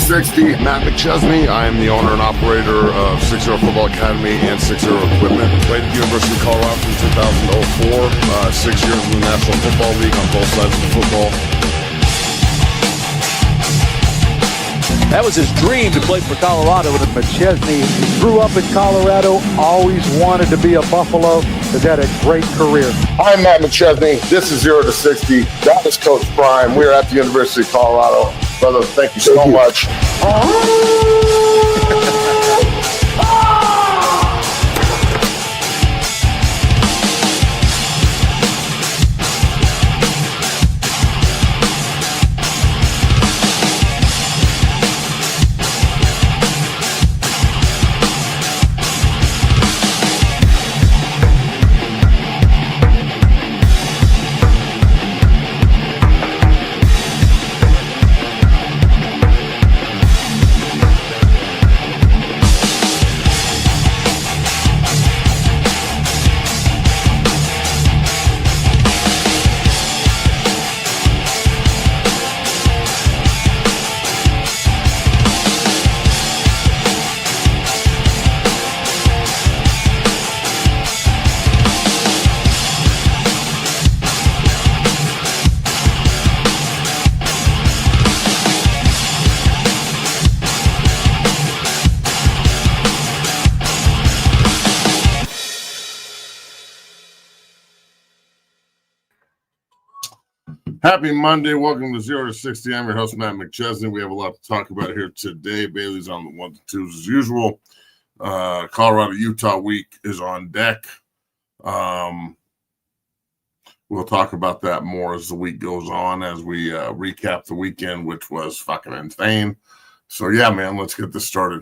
60, Matt McChesney. I am the owner and operator of 60 Football Academy and 60 Equipment. Played at the University of Colorado from 2004, 6 years in the National Football League on both sides of the football. That was his dream to play for Colorado. With McChesney, grew up in Colorado, always wanted to be a Buffalo, has had a great career. I'm Matt McChesney. This is 0 to 60. That is Coach Prime. We are at the University of Colorado. Brother, thank you so much. Happy Monday. Welcome to 0 to 60. I'm your host, Matt McChesney. We have a lot to talk about here today. Bailey's on the 1 to 2s as usual. Colorado-Utah week is on deck. We'll talk about that more as the week goes on, as we recap the weekend, which was fucking insane. So, yeah, man, let's get this started.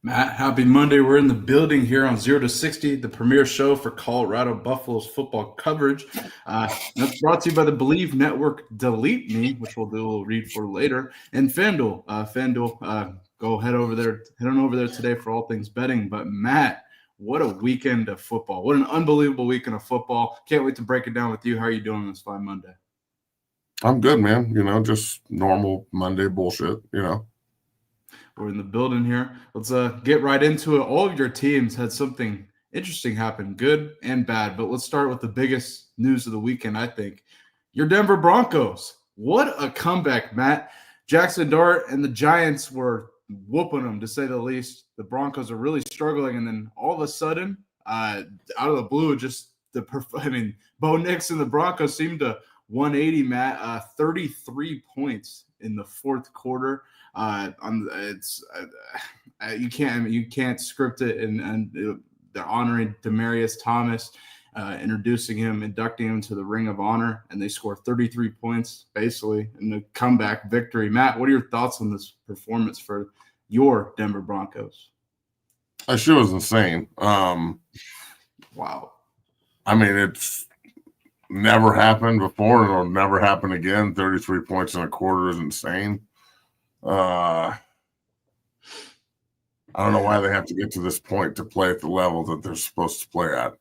Matt, happy Monday. We're in the building here on 0 to 60, the premier show for Colorado Buffaloes football coverage. That's brought to you by the Believe Network Delete Me, which we'll read for later, and FanDuel. Go head on over there today for all things betting. But Matt, what a weekend of football. What an unbelievable weekend of football. Can't wait to break it down with you. How are you doing this fine Monday? I'm good, man. Just normal Monday bullshit, We're in the building here. Let's get right into it. All of your teams had something interesting happen, good and bad. But let's start with the biggest news of the weekend, I think. Your Denver Broncos. What a comeback, Matt. Jackson Dart and the Giants were whooping them, to say the least. The Broncos are really struggling. And then all of a sudden, out of the blue, Bo Nix and the Broncos seemed to 180, Matt. 33 points in the fourth quarter. You can't script it, and they're honoring Demaryius Thomas, inducting him into the Ring of Honor, and they score 33 points basically in the comeback victory. Matt, what are your thoughts on this performance for your Denver Broncos? That shit was insane. Wow. I mean, it's never happened before, and it'll never happen again. 33 points in a quarter is insane. I don't know why they have to get to this point to play at the level that they're supposed to play at.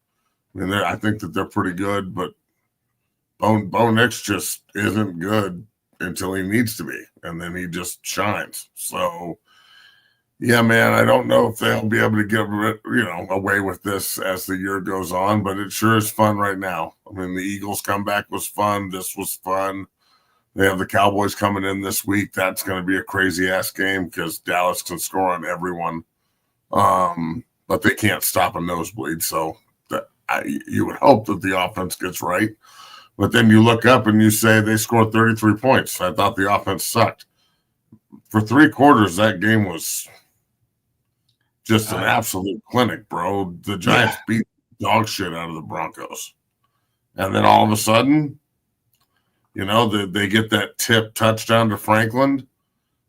I mean, I think that they're pretty good, but Bo Nix just isn't good until he needs to be, and then he just shines. So, yeah, man, I don't know if they'll be able to get away with this as the year goes on, but it sure is fun right now. I mean, the Eagles comeback was fun. This was fun. They have the Cowboys coming in this week. That's going to be a crazy-ass game because Dallas can score on everyone. But they can't stop a nosebleed. So you would hope that the offense gets right. But then you look up and you say they scored 33 points. I thought the offense sucked. For 3 quarters, that game was just an absolute clinic, bro. The Giants beat dog shit out of the Broncos. And then all of a sudden, they get that tip touchdown to Franklin,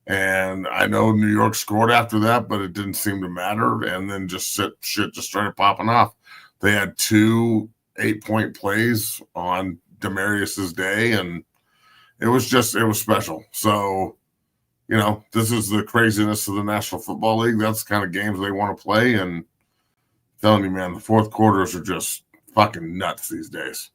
and I know New York scored after that, but it didn't seem to matter, and then shit just started popping off. They had 2 8-point plays on Demaryius's day, and it was special. So, this is the craziness of the National Football League. That's the kind of games they want to play, and I'm telling you, man, the fourth quarters are just fucking nuts these days.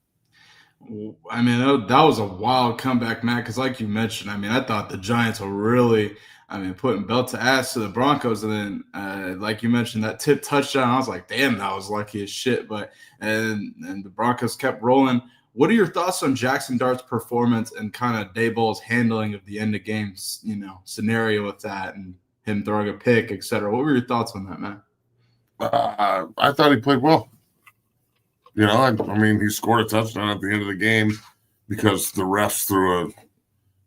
I mean, that was a wild comeback, Matt, because like you mentioned, I mean, I thought the Giants were really, I mean, putting belt to ass to the Broncos. And then, like you mentioned, that tip touchdown, I was like, damn, that was lucky as shit. But and the Broncos kept rolling. What are your thoughts on Jackson Dart's performance and kind of Daboll's handling of the end of games, scenario with that and him throwing a pick, et cetera? What were your thoughts on that, man? I thought he played well. I mean, he scored a touchdown at the end of the game because the refs threw a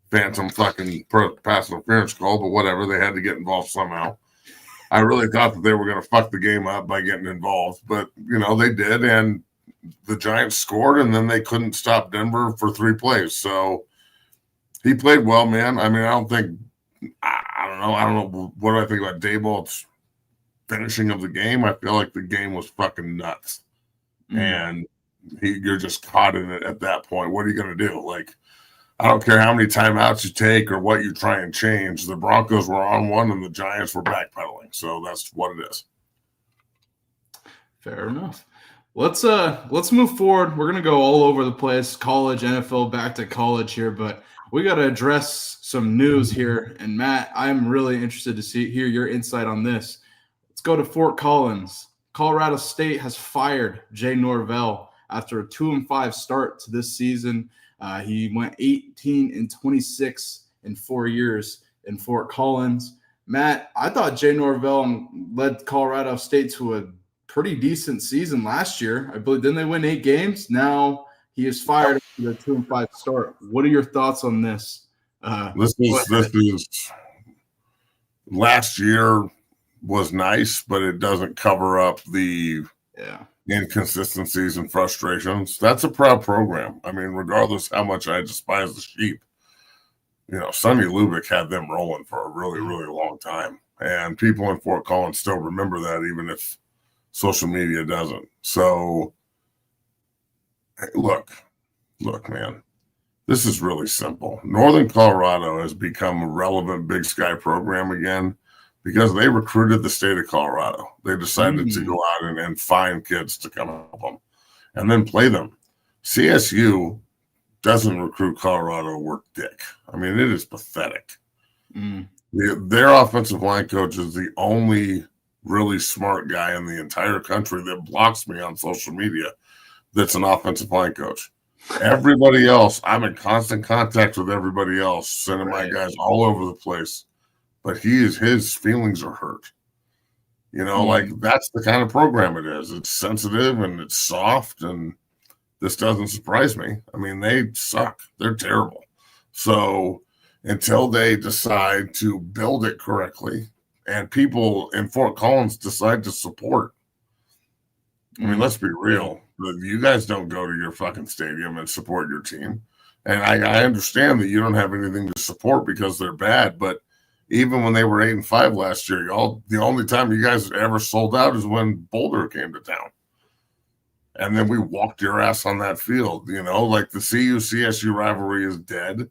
phantom fucking pass interference call, but whatever, they had to get involved somehow. I really thought that they were going to fuck the game up by getting involved, but they did, and the Giants scored, and then they couldn't stop Denver for 3 plays. So he played well, man. I mean, I don't know. What do I think about Daboll's finishing of the game? I feel like the game was fucking nuts. And you're just caught in it at that point. What are you going to do? Like, I don't care how many timeouts you take or what you try and change. The Broncos were on one and the Giants were backpedaling. So that's what it is. Fair enough. Let's move forward. We're going to go all over the place, college, NFL, back to college here, but we got to address some news here. And Matt, I'm really interested to hear your insight on this. Let's go to Fort Collins. Colorado State has fired Jay Norvell after a 2-5 start to this season. He went 18-26 in 4 years in Fort Collins. Matt, I thought Jay Norvell led Colorado State to a pretty decent season last year. I believe didn't they win 8 games? Now he is fired after a 2-5 start. What are your thoughts on this? This is last year was nice, but it doesn't cover up the inconsistencies and frustrations. That's a proud program. I mean, regardless how much I despise the sheep, Sonny Lubick had them rolling for a really, really long time. And people in Fort Collins still remember that, even if social media doesn't. So, look, man, this is really simple. Northern Colorado has become a relevant Big Sky program again, because they recruited the state of Colorado. They decided to go out and find kids to come help them and then play them. CSU doesn't recruit Colorado worth dick. I mean, it is pathetic. Their offensive line coach is the only really smart guy in the entire country that blocks me on social media that's an offensive line coach. Everybody else, I'm in constant contact with everybody else, sending my guys all over the place. But his feelings are hurt. Like that's the kind of program it is. It's sensitive and it's soft, and this doesn't surprise me. I mean, they suck. They're terrible. So until they decide to build it correctly and people in Fort Collins decide to support, I mean, let's be real. You guys don't go to your fucking stadium and support your team. And I understand that you don't have anything to support because they're bad, but even when they were 8-5 last year, the only time you guys ever sold out is when Boulder came to town. And then we walked your ass on that field. Like the CU-CSU rivalry is dead.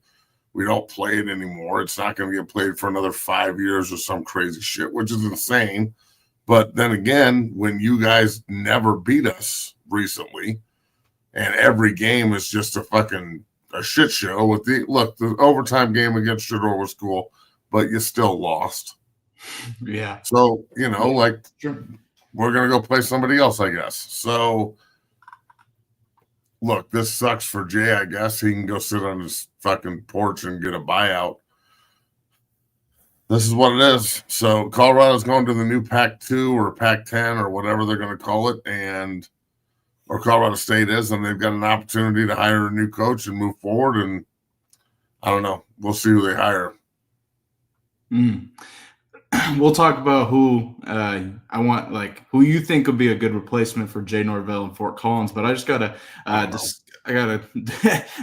We don't play it anymore. It's not going to get played for another 5 years or some crazy shit, which is insane. But then again, when you guys never beat us recently, and every game is just a shit show with the overtime game against Shador was cool, but you still lost. Yeah. So, sure, we're going to go play somebody else, I guess. So, look, this sucks for Jay, I guess. He can go sit on his fucking porch and get a buyout. This is what it is. So, Colorado's going to the new Pac-2 or Pac-10 or whatever they're going to call it, or Colorado State is, and they've got an opportunity to hire a new coach and move forward, and I don't know. We'll see who they hire. We'll talk about who I want, who you think would be a good replacement for Jay Norvell in Fort Collins. But I just gotta,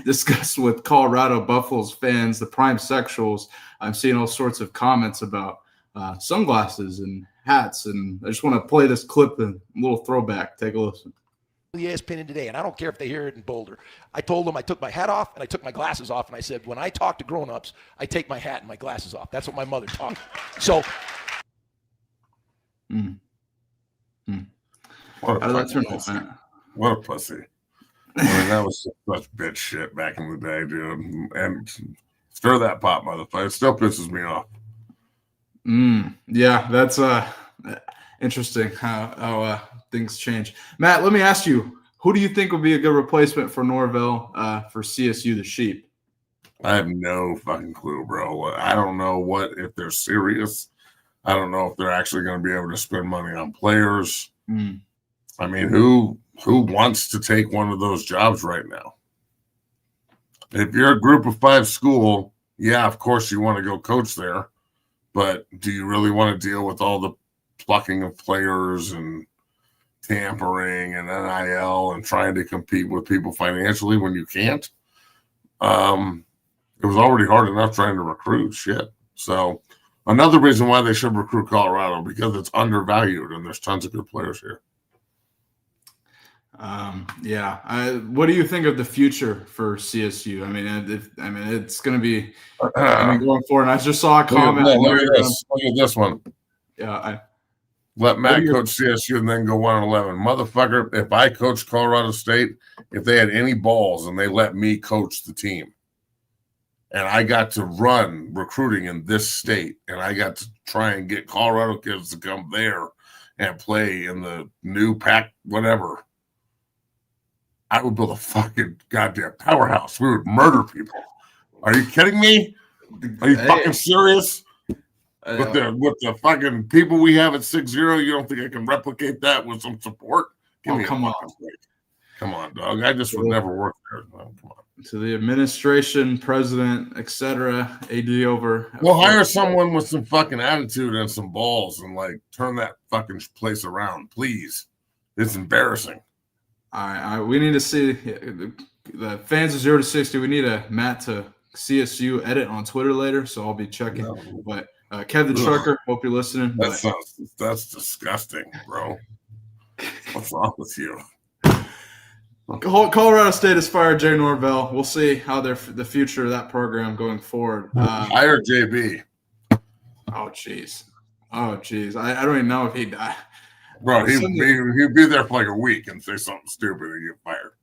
discuss with Colorado Buffaloes fans, the prime sexuals. I'm seeing all sorts of comments about sunglasses and hats, and I just want to play this clip, a little throwback. Take a listen. ESPN today, and I don't care if they hear it in Boulder. I told them I took my hat off and I took my glasses off, and I said, when I talk to grown-ups, I take my hat and my glasses off. That's what my mother taught me. So, What a pussy. I mean, that was such bitch shit back in the day, dude. And stir that pot, motherfucker. It still pisses me off. Yeah, that's interesting how things change. Matt, let me ask you, who do you think would be a good replacement for Norvell for CSU the Sheep? I have no fucking clue, bro. I don't know if they're serious. I don't know if they're actually going to be able to spend money on players. I mean, who wants to take one of those jobs right now? If you're a group of 5 school, yeah, of course you want to go coach there. But do you really want to deal with all the plucking of players and tampering and NIL and trying to compete with people financially when you can't? It was already hard enough trying to recruit shit. So another reason why they should recruit Colorado, because it's undervalued and there's tons of good players here. What do you think of the future for CSU? I mean, it's going to be going forward. And I just saw a comment. Look at this one. Yeah, let Matt coach CSU and then go 1-11. Motherfucker, if I coached Colorado State, if they had any balls and they let me coach the team, and I got to run recruiting in this state, and I got to try and get Colorado kids to come there and play in the new pack, whatever, I would build a fucking goddamn powerhouse. We would murder people. Are you kidding me? Are you fucking serious? With the fucking people we have at 6-0, you don't think I can replicate that with some support? Come on. Break. Come on, dog. I just would never work there. No, come on. To the administration, president, etc., AD over. We'll hire someone with some fucking attitude and some balls and turn that fucking place around, please. It's embarrassing. All right. We need to see the fans of 0 to 60. We need a Matt to CSU edit on Twitter later, so I'll be checking. No. But Kev the Trucker, hope you're listening. That's disgusting, bro. What's wrong with you? Colorado State has fired Jay Norvell. We'll see how the future of that program going forward. Hire JB. Oh, jeez. I don't even know if he'd die. Bro, he'd be there for a week and say something stupid and get fired.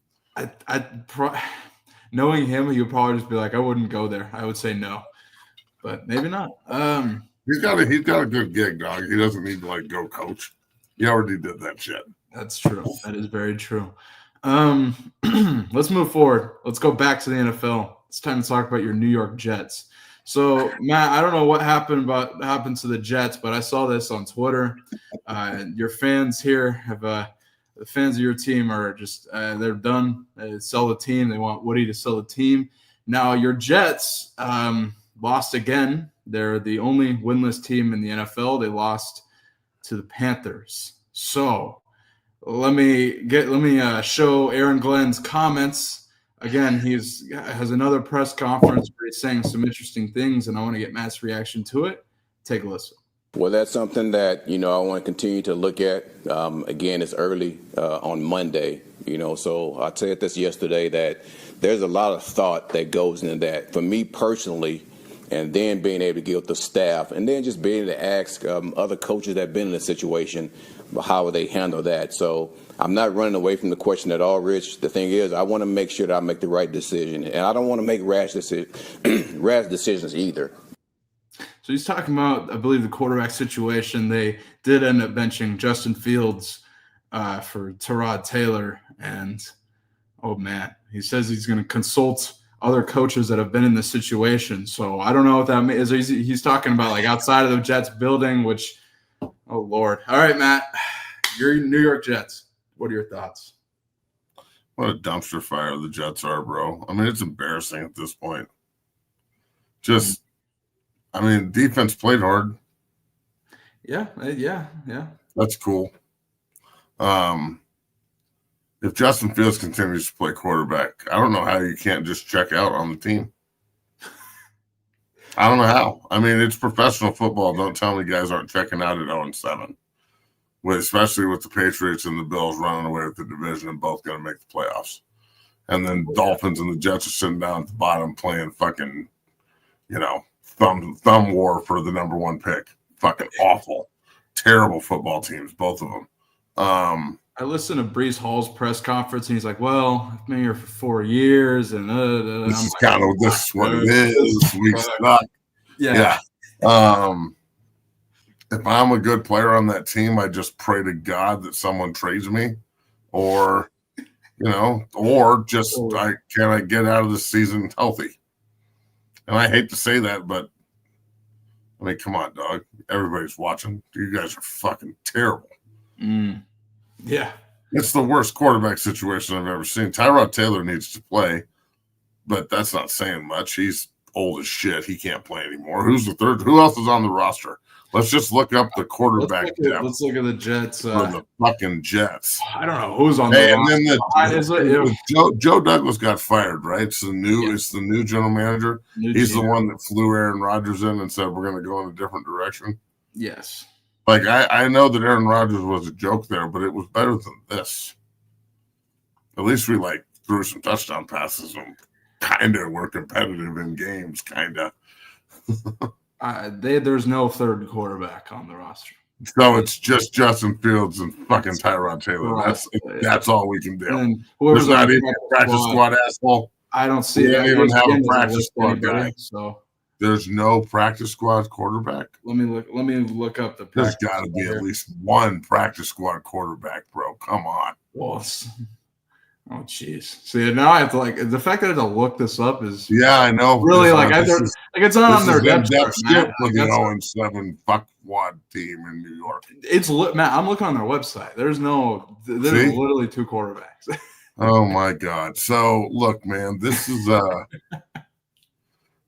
Knowing him, he would probably just be like, I wouldn't go there. I would say no. But maybe not. He's got a good gig, dog. He doesn't need to go coach. He already did that shit. That's true. That is very true. Let's move forward. Let's go back to the NFL. It's time to talk about your New York Jets. So, Matt, I don't know what happened to the Jets, but I saw this on Twitter. Your fans here have the fans of your team are just they're done. They sell the team. They want Woody to sell the team. Now, your Jets lost again. They're the only winless team in the NFL. They lost to the Panthers. So let me show Aaron Glenn's comments. Again, he has another press conference where he's saying some interesting things, and I want to get Matt's reaction to it. Take a listen. Well, that's something that, I want to continue to look at. Again, it's early on Monday, so I said this yesterday that there's a lot of thought that goes into that. For me personally, and then being able to get with the staff, and then just being able to ask other coaches that have been in the situation, how would they handle that? So I'm not running away from the question at all, Rich. The thing is, I want to make sure that I make the right decision, and I don't want to make rash decisions either. So he's talking about, I believe, the quarterback situation. They did end up benching Justin Fields for Tyrod Taylor, and oh man, he says he's going to consult other coaches that have been in this situation. So I don't know what that means. He's talking about outside of the Jets building, which, oh Lord. All right, Matt, your New York Jets. What are your thoughts? What a dumpster fire the Jets are, bro. I mean, it's embarrassing at this point. Defense played hard. Yeah. That's cool. If Justin Fields continues to play quarterback, I don't know how you can't just check out on the team. I don't know how. I mean, it's professional football. Don't tell me guys aren't checking out at 0-7. Especially with the Patriots and the Bills running away with the division and both going to make the playoffs. And then Dolphins and the Jets are sitting down at the bottom playing fucking, thumb war for the number 1 pick. Fucking awful. Terrible football teams, both of them. I listened to Breece Hall's press conference, and he's like, "Well, I've been here for 4 years, and this is kind of this is what it is. We suck." Yeah. If I'm a good player on that team, I just pray to God that someone trades me, or or just can I get out of the season healthy? And I hate to say that, but I mean, come on, dog. Everybody's watching. You guys are fucking terrible. Yeah. It's the worst quarterback situation I've ever seen. Tyrod Taylor needs to play, but that's not saying much. He's old as shit. He can't play anymore. Who's the third? Who else is on the roster? Let's just look up the quarterback depth. Let's look at the Jets. For the fucking Jets. I don't know who's on the roster. And then Joe Douglas got fired, right? It's the new general manager. He's the one that flew Aaron Rodgers in and said, we're going to go in a different direction. Yes. Like, I know that Aaron Rodgers was a joke there, but it was better than this. At least we, threw some touchdown passes and kind of were competitive in games, kind of. There's no third quarterback on the roster. So it's just Justin Fields and fucking Tyrod Taylor. Right. That's all we can do. And there's not even a practice squad asshole. I don't see that. We don't even have a practice squad guy. So there's no practice squad quarterback. Let me look up the. There's got to be at least one practice squad quarterback, bro. Come on. Well, oh jeez. See, now I have to the fact that I have to look this up is I know really it's not on their depth chart for the 0-7 fuckwad team in New York. It's Matt. I'm looking on their website. There's literally 2 quarterbacks. Oh my God. So look, man, this is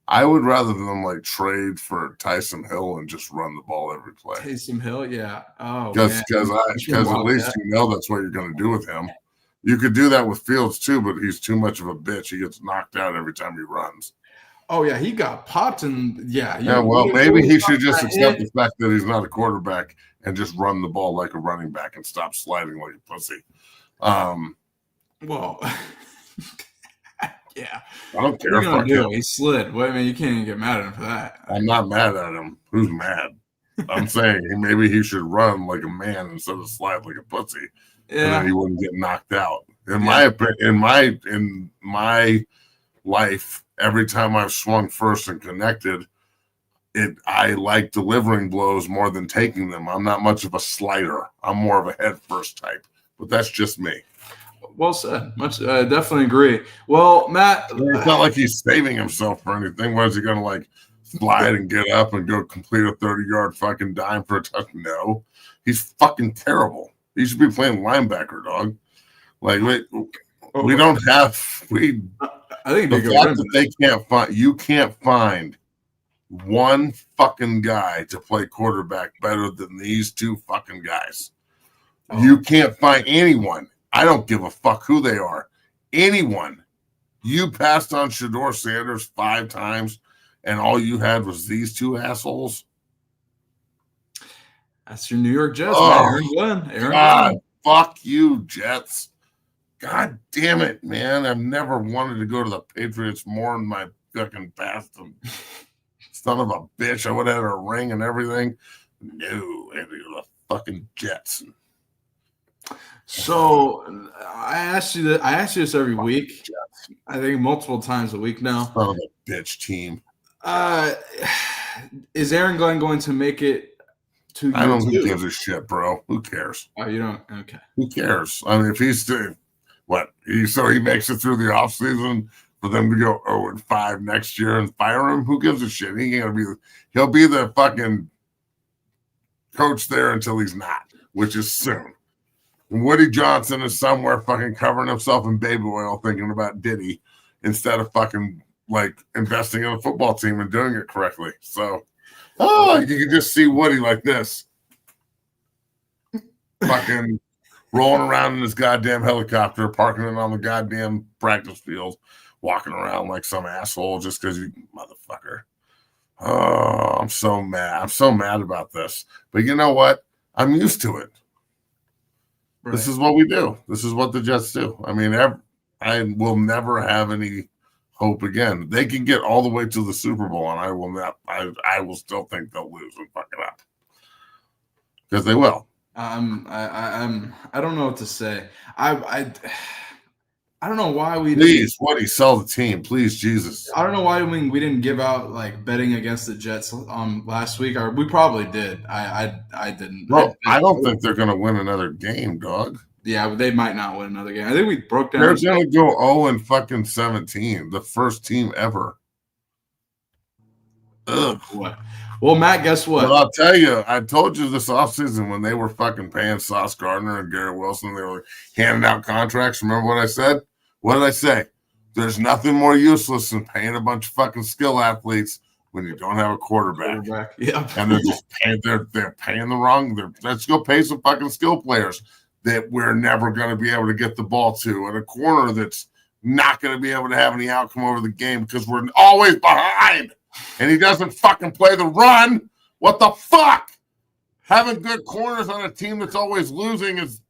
I would rather them trade for Taysom Hill and just run the ball every play. Taysom Hill, yeah. Oh, because at least that's what you're going to do with him. You could do that with Fields too, but he's too much of a bitch. He gets knocked out every time he runs. Oh yeah, he got popped, and maybe he should just accept the fact that he's not a quarterback and just run the ball like a running back and stop sliding like a pussy. Well, yeah, I don't care. Fuck him. He slid. Well, I mean, you can't even get mad at him for that. I'm not mad at him. Who's mad? I'm saying maybe he should run like a man instead of slide like a pussy. Yeah. And then he wouldn't get knocked out. In my opinion, in my life, every time I've swung first and connected, I like delivering blows more than taking them. I'm not much of a slider. I'm more of a head first type. But that's just me. Well said. Definitely agree. Well, Matt, it's not like he's saving himself for anything. What is he going to slide and get up and go complete a 30-yard fucking dime for a touchdown? No, he's fucking terrible. He should be playing linebacker, dog. We don't have I think the fact that they can't find you can't find one fucking guy to play quarterback better than these 2 fucking guys. You can't find anyone. I don't give a fuck who they are. Anyone. You passed on Shedeur Sanders 5 times, and all you had was these 2 assholes. That's your New York Jets, man. Aaron Glenn. Fuck you, Jets. God damn it, man. I've never wanted to go to the Patriots more in my fucking past. Son of a bitch. I would have had a ring and everything. No, I the fucking Jets. So I ask you this every week. I think multiple times a week now. Son of a bitch team. Is Aaron Glenn going to make it? I don't think he gives a shit, bro. Who cares? Oh, you don't? Okay. Who cares? I mean, if he's still he makes it through the offseason for them to go 0-5 next year and fire him, who gives a shit? He'll be the fucking coach there until he's not, which is soon. And Woody Johnson is somewhere fucking covering himself in baby oil thinking about Diddy instead of fucking investing in a football team and doing it correctly. So you can just see Woody like this. Fucking rolling around in his goddamn helicopter, parking it on the goddamn practice field, walking around like some asshole just because you motherfucker. Oh, I'm so mad. I'm so mad about this. But you know what? I'm used to it. Right. This is what we do. This is what the Jets do. I mean, I will never have any hope again. They can get all the way to the Super Bowl, and I will still think they'll lose and fuck it up. Because they will. I don't know what to say. I don't know why we didn't. Please, Woody, sell the team, please, Jesus. I don't know why we didn't give out like betting against the Jets last week, or we probably did. I didn't. Bro, I don't think they're gonna win another game, dog. Yeah, they might not win another game. I think we broke down. They're gonna go 0-17, the first team ever. Ugh. What? Well, Matt, guess what? But I'll tell you, I told you this offseason when they were fucking paying Sauce Gardner and Garrett Wilson, they were handing out contracts. Remember what I said? What did I say? There's nothing more useless than paying a bunch of fucking skill athletes when you don't have a quarterback. Yeah. And they're just paying, they're paying the wrong. Let's go pay some fucking skill players that we're never going to be able to get the ball to, and a corner that's not going to be able to have any outcome over the game because we're always behind. And he doesn't fucking play the run. What the fuck? Having good corners on a team that's always losing is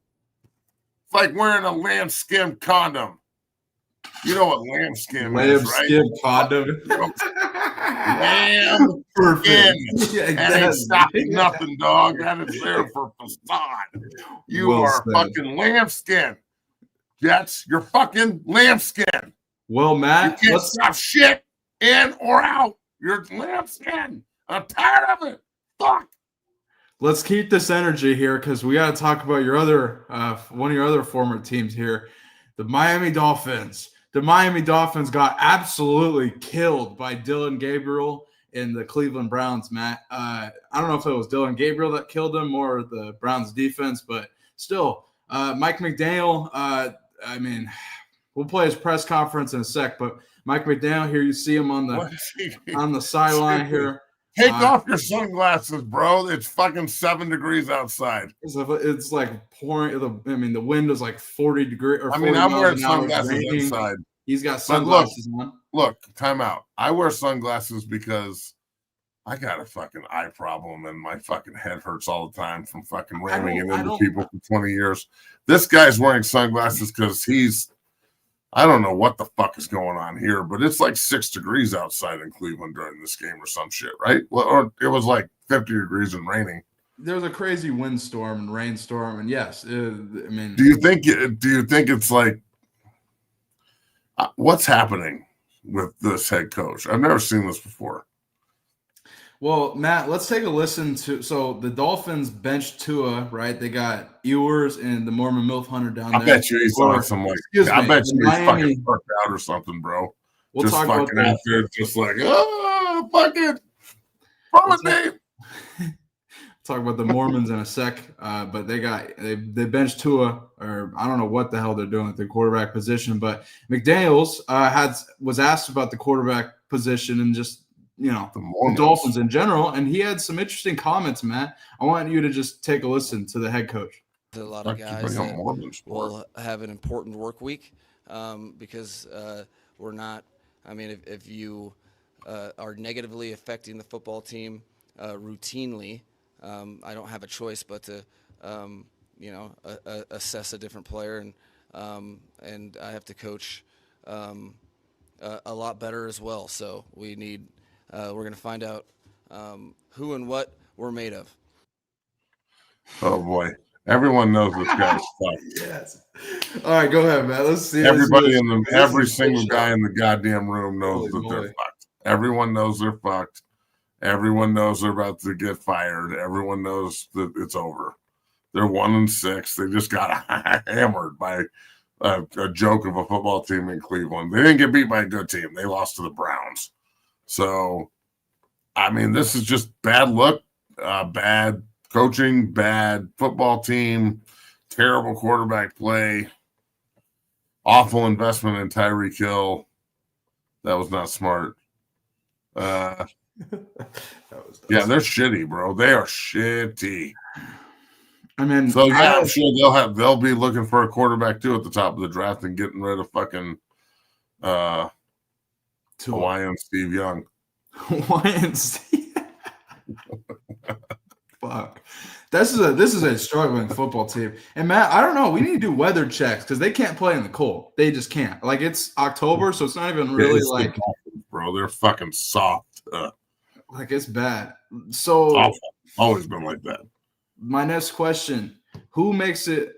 like wearing a lambskin condom. You know what lambskin is, right? Lambskin condom. Lambskin. Yeah, that ain't stopping nothing, dog. That is there for facade. You Well are said. fucking lambskin. Jets, you're fucking lambskin. Well, Matt, You can't stop shit in or out. You're lambskin. I'm tired of it. Fuck. let's keep this energy here because we got to talk about your other one of your other former teams here, the Miami Dolphins. The Miami Dolphins got absolutely killed by Dylan Gabriel in the Cleveland Browns, Matt. I don't know if it was Dylan Gabriel that killed him or the Browns defense, but still, Mike McDaniel, I mean, we'll play his press conference in a sec, but Mike McDaniel here, you see him on the sideline here. Take off your sunglasses, bro. It's fucking 7 degrees outside. It's like pouring. The wind is like 40 degrees. Or 40 I'm miles wearing an hour. It's sunglasses raining. inside. He's got sunglasses on. Look, time out. I wear sunglasses because I got a fucking eye problem and my fucking head hurts all the time from fucking ramming it into people for 20 years. This guy's wearing sunglasses because I don't know what the fuck is going on here, but it's like 6 degrees outside in Cleveland during this game or some shit, right? Well, or it was like 50 degrees and raining. There's a crazy windstorm and rainstorm, and yes, do you think it's like what's happening with this head coach? I've never seen this before. Well, Matt, let's take a listen to. So the Dolphins benched Tua, right? They got Ewers and the Mormon MILF Hunter down there. I bet you he's on some like. I bet you he's fucking fucked out or something, bro. We'll just talk about fucking out there, just like fucking. Talk about the Mormons in a sec, but they benched Tua, or I don't know what the hell they're doing at the quarterback position. But McDaniels was asked about the quarterback position and just the Dolphins in general, and he had some interesting comments. Matt, I want you to just take a listen to the head coach. A lot of guys that will have an important work week because we're not. I mean, if you are negatively affecting the football team routinely. I don't have a choice but to, assess a different player, and I have to coach a lot better as well. So we need, we're going to find out who and what we're made of. Oh boy, everyone knows this guy's fucked. Yes. All right, go ahead, man. Let's see. Everybody every single guy in the goddamn room knows that they're fucked. Everyone knows they're fucked. Everyone knows they're about to get fired. Everyone knows that it's over. They're 1-6. They just got hammered by a joke of a football team in Cleveland. They didn't get beat by a good team. They lost to the Browns. So, I mean, this is just bad luck, bad coaching, bad football team, terrible quarterback play, awful investment in Tyreek Hill. That was not smart. Yeah, they're shitty, bro. They are shitty. I mean, so yeah, I'm sure they'll be looking for a quarterback too at the top of the draft and getting rid of fucking Hawaiian Steve Young. Hawaiian Steve. Fuck. This is a struggling football team. And Matt, I don't know. We need to do weather checks because they can't play in the cold. They just can't. Like it's October, so it's not even really like. Bro, they're fucking soft. Like it's bad. So awful. Always been like that. my next question: who makes it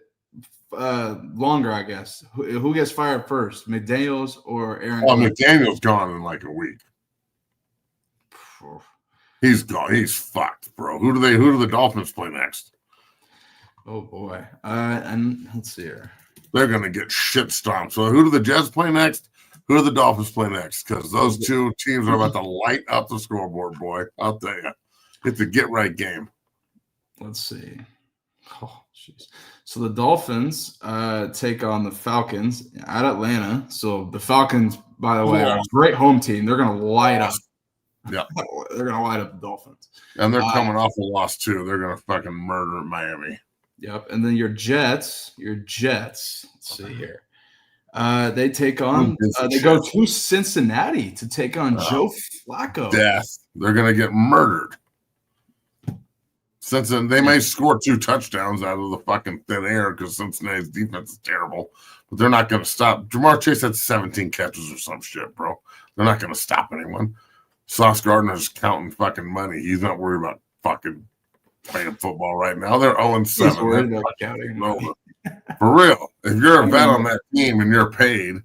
longer? I guess who gets fired first, McDaniels or Aaron? Well, McDaniel's gone in like a week. He's gone. He's fucked, bro. Who do the Dolphins play next? Oh boy. And let's see here. They're gonna get shit stomped. So who do the Jets play next? Who do the Dolphins play next? Because those two teams are about to light up the scoreboard, boy. I'll tell you. It's a get right game. Let's see. Oh, jeez. So the Dolphins take on the Falcons at Atlanta. So the Falcons, by the way, are a great home team. They're gonna light up. Yeah. They're gonna light up the Dolphins. And they're coming off a loss too. They're gonna fucking murder Miami. Yep. And then your Jets. Let's see here. They take on. They go to Cincinnati to take on Joe Flacco. Death. They're gonna get murdered. Since they may score 2 touchdowns out of the fucking thin air because Cincinnati's defense is terrible, but they're not gonna stop. Jamar Chase had 17 catches or some shit, bro. They're not gonna stop anyone. Sauce Gardner's counting fucking money. He's not worried about fucking playing football right now. They're 0-7. For real. If you're a vet on that team and you're paid,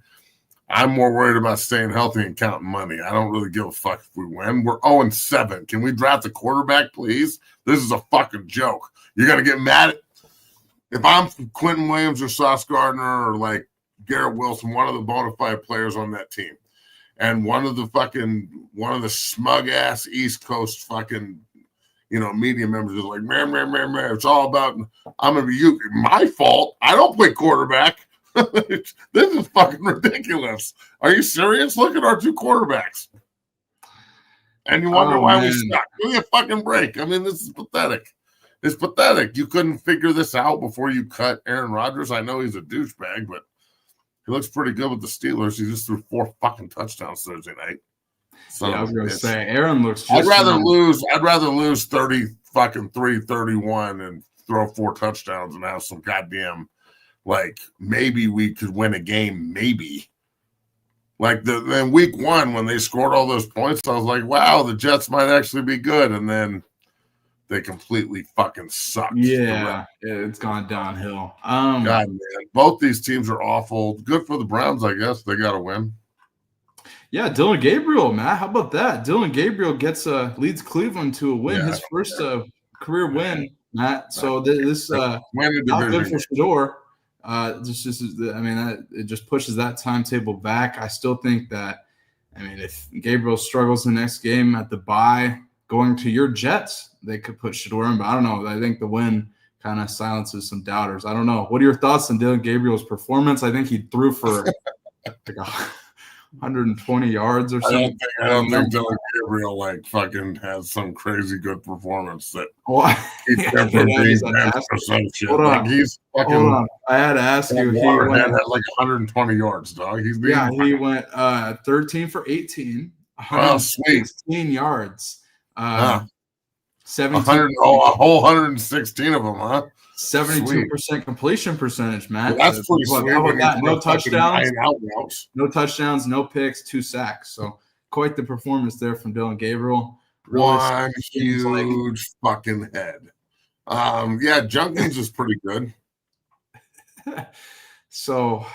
I'm more worried about staying healthy and counting money. I don't really give a fuck if we win. We're 0-7. Can we draft a quarterback, please? This is a fucking joke. You're going to get mad at if I'm Quentin Williams or Sauce Gardner or like Garrett Wilson, one of the bona fide players on that team. And one of the smug ass East Coast fucking, media members is like, man, it's all about, I'm going to be you. My fault. I don't play quarterback. This is fucking ridiculous. Are you serious? Look at our 2 quarterbacks. And you wonder why we suck. Give me a fucking break. I mean, this is pathetic. It's pathetic. You couldn't figure this out before you cut Aaron Rodgers. I know he's a douchebag, but he looks pretty good with the Steelers. He just threw 4 fucking touchdowns Thursday night. So I was going to say, Aaron looks. I'd rather lose 31 and throw 4 touchdowns and have some goddamn maybe we could win a game. Maybe then week 1 when they scored all those points, I was like, wow, the Jets might actually be good, and then they completely fucking sucked. Yeah, it's gone downhill. God, man, both these teams are awful. Good for the Browns, I guess. They got to win. Yeah, Dylan Gabriel, Matt. How about that? Dylan Gabriel leads Cleveland to a win, his first career win, Matt. So this not good for Shador. It just pushes that timetable back. I still think that, if Gabriel struggles the next game at the bye, going to your Jets, they could put Shador in, but I don't know. I think the win kind of silences some doubters. I don't know. What are your thoughts on Dylan Gabriel's performance? I think he threw for 120 yards or something. I don't think Dylan Gabriel fucking has some crazy good performance that keeps him from being benched or some shit. Hold on. He's fucking. Hold on. I had to ask you. He had 120 yards, dog. He went 13 for 18. 116 yards. 17. A whole 116 of them, huh? 72% completion percentage, Matt. Well, that's pretty sweet. How about that? No touchdowns. No touchdowns, no picks, 2 sacks. So quite the performance there from Dylan Gabriel. Really one huge fucking head. Junkins is pretty good. So,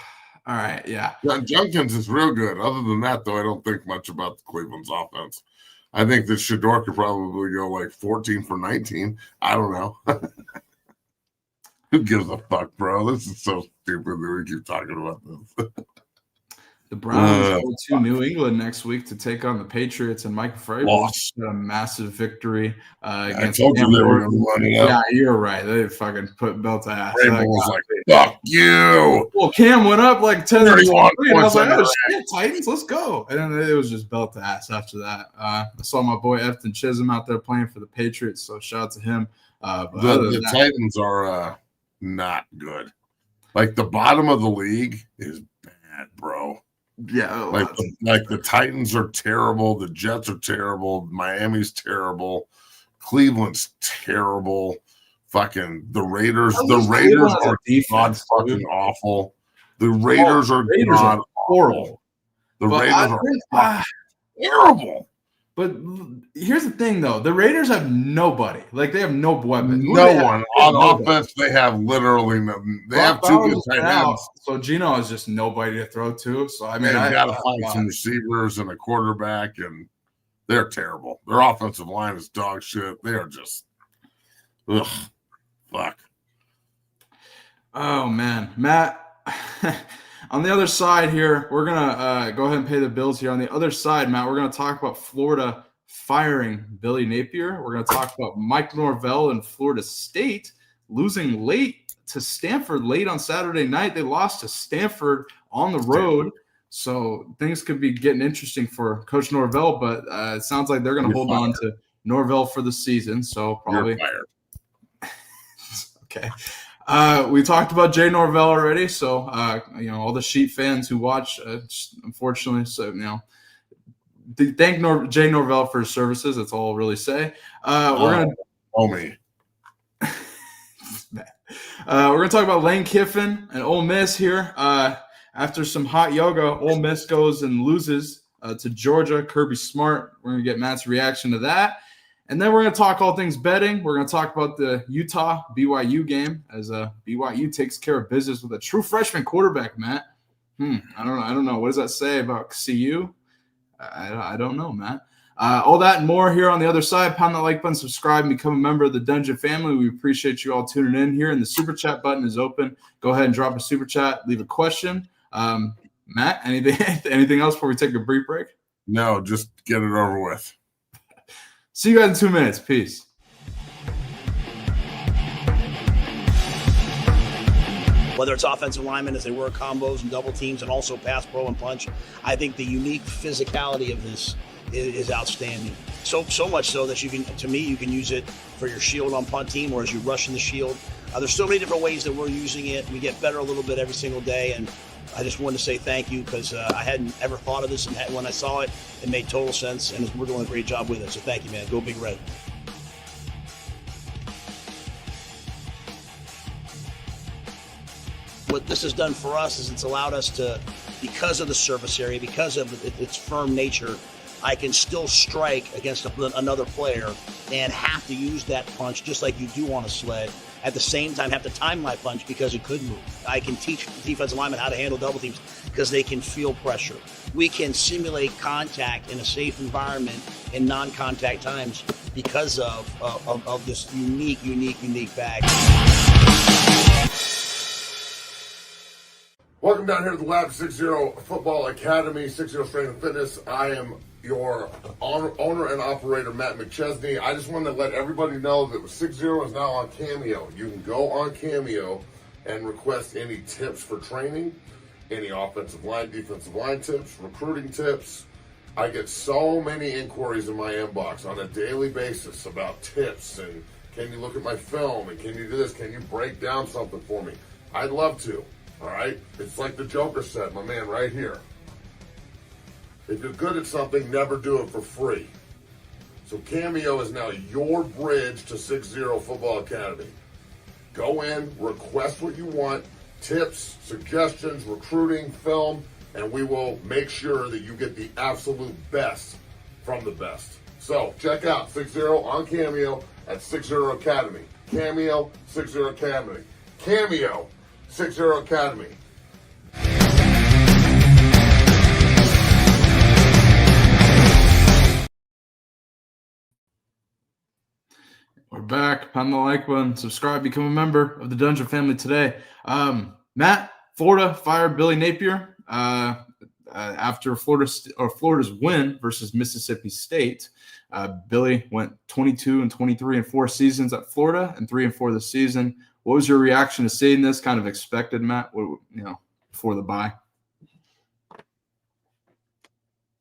all right, yeah. Junkins is real good. Other than that, though, I don't think much about the Cleveland's offense. I think that Shador could probably go 14 for 19. I don't know. Who gives a fuck, bro? This is so stupid that we keep talking about this. The Browns go to New England next week to take on the Patriots, and Mike Vrabel had a massive victory against. I told you they were going to run it up. Yeah, you're right. They fucking put belt to ass. Vrabel was like, "Fuck you." Well, Cam went up 10-31. I was like, "Oh shit, Titans, let's go!" And then it was just belt to ass after that. I saw my boy Efton Chisholm out there playing for the Patriots, so shout out to him. The Titans are not good. The bottom of the league is bad, bro. Yeah, the Titans are terrible. The Jets are terrible. Miami's terrible. Cleveland's terrible. Fucking the Raiders. The Raiders are god fucking awful. The Raiders are god horrible. The Raiders are terrible. But here's the thing, though. The Raiders have nobody. Like, they have no weapon. No one. On offense, they have literally nothing. They have two good tight ends. So Geno is just nobody to throw to. So, I mean, they've got to find some receivers and a quarterback, and they're terrible. Their offensive line is dog shit. They are just, ugh, fuck. Oh, man. Matt, on the other side here, we're going to go ahead and pay the bills here. On the other side, Matt, we're going to talk about Florida firing Billy Napier. We're going to talk about Mike Norvell and Florida State losing late to Stanford late on Saturday night. They lost to Stanford on the road. So things could be getting interesting for Coach Norvell, but it sounds like they're going to hold on to Norvell for the season. So probably. Okay. We talked about Jay Norvell already, so all the Sheep fans who watch, unfortunately, so thank Jay Norvell for his services. That's all I'll really say. We're gonna talk about Lane Kiffin and Ole Miss here. After some hot yoga, Ole Miss goes and loses to Georgia. Kirby Smart. We're gonna get Matt's reaction to that. And then we're going to talk all things betting. We're going to talk about the Utah-BYU game as BYU takes care of business with a true freshman quarterback, Matt. I don't know. What does that say about CU? I don't know, Matt. All that and more here on the other side. Pound that like button, subscribe, and become a member of the Dungeon family. We appreciate you all tuning in here. And the Super Chat button is open. Go ahead and drop a Super Chat. Leave a question. Matt, anything else before we take a brief break? No, just get it over with. See you guys in 2 minutes. Peace. Whether it's offensive linemen as they work combos and double teams and also pass pro and punch, I think the unique physicality of this is outstanding. So much so that you can use it for your shield on punt team or as you rush in the shield. There's so many different ways that we're using it. We get better a little bit every single day, and I just wanted to say thank you because I hadn't ever thought of this, and when I saw it, it made total sense, and we're doing a great job with it. So thank you, man. Go Big Red. What this has done for us is it's allowed us to, because of the surface area, because of its firm nature, I can still strike against another player and have to use that punch just like you do on a sled. At the same time, have to time my punch because it could move. I can teach defensive linemen how to handle double teams because they can feel pressure. We can simulate contact in a safe environment in non-contact times because of this unique bag. Welcome down here to the Lab 60 Football Academy, 60 Strength and Fitness. I am your owner and operator, Matt McChesney. I just wanted to let everybody know that 60 is now on Cameo. You can go on Cameo and request any tips for training, any offensive line, defensive line tips, recruiting tips. I get so many inquiries in my inbox on a daily basis about tips and can you look at my film and can you do this? Can you break down something for me? I'd love to. All right? It's like the Joker said, my man, right here. If you're good at something, never do it for free. So Cameo is now your bridge to 60 Football Academy. Go in, request what you want, tips, suggestions, recruiting, film, and we will make sure that you get the absolute best from the best. So check out 60 on Cameo at 60 Academy. Cameo, 60 Academy. Cameo, 60 Academy. We're back. Pound the like button, subscribe, become a member of the Dungeon family today. Matt, Florida fired Billy Napier after Florida's win versus Mississippi State. Billy went 22-23 in 4 seasons at Florida and 3-4 this season. What was your reaction to seeing this? Kind of expected, Matt, before the bye?